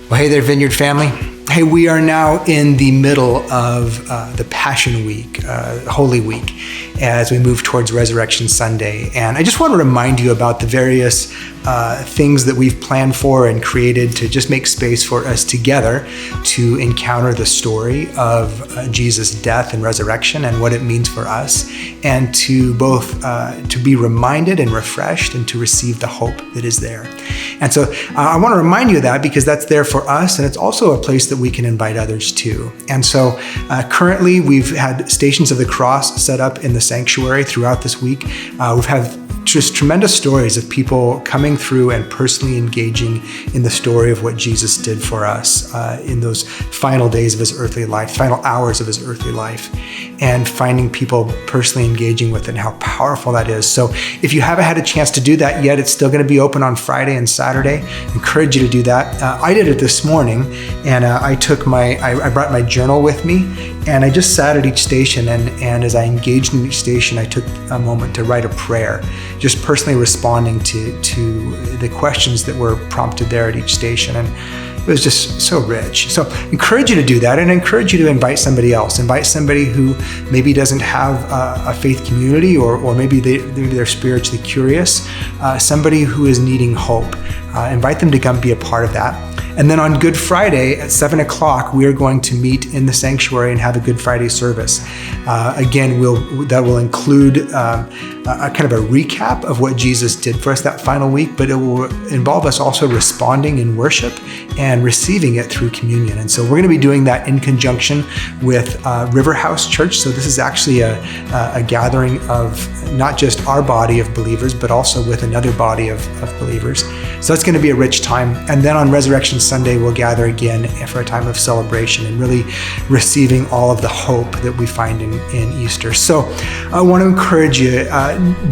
Well, hey there, Vineyard family. Hey, we are now in the middle of the Passion Week, Holy Week, as we move towards Resurrection Sunday. And I just want to remind you about the various things that we've planned for and created to just make space for us together to encounter the story of Jesus' death and resurrection and what it means for us, and to both to be reminded and refreshed and to receive the hope that is there. And so I want to remind you of that because that's there for us, and it's also a place that we can invite others to. And so currently we've had Stations of the Cross set up in the sanctuary throughout this week. We've had just tremendous stories of people coming through and personally engaging in the story of what Jesus did for us in those final days of his earthly life, final hours of his earthly life, and finding people personally engaging with it and how powerful that is. So if you haven't had a chance to do that yet, it's still going to be open on Friday and Saturday. I encourage you to do that. I did it this morning, and I brought my journal with me, and I just sat at each station, and as I engaged in each station, I took a moment to write a prayer, just personally responding to the questions that were prompted there at each station. And it was just so rich. So I encourage you to do that, and I encourage you to invite somebody else. Invite somebody who maybe doesn't have a faith community, or maybe they're spiritually curious, somebody who is needing hope. Invite them to come be a part of that. And then on Good Friday at 7 o'clock, we are going to meet in the sanctuary and have a Good Friday service. Again, that will include a kind of a recap of what Jesus did for us that final week, but it will involve us also responding in worship and receiving it through communion. And so we're going to be doing that in conjunction with River House Church. So this is actually a gathering of not just our body of believers, but also with another body of believers. So that's going to be a rich time. And then on Resurrection Sunday, we'll gather again for a time of celebration and really receiving all of the hope that we find in Easter. So I want to encourage you,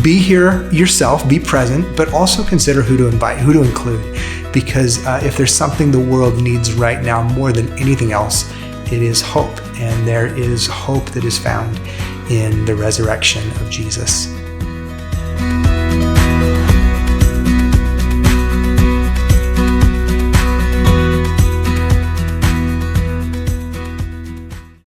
be here yourself, be present, but also consider who to invite, who to include. Because if there's something the world needs right now more than anything else, it is hope. And there is hope that is found in the resurrection of Jesus.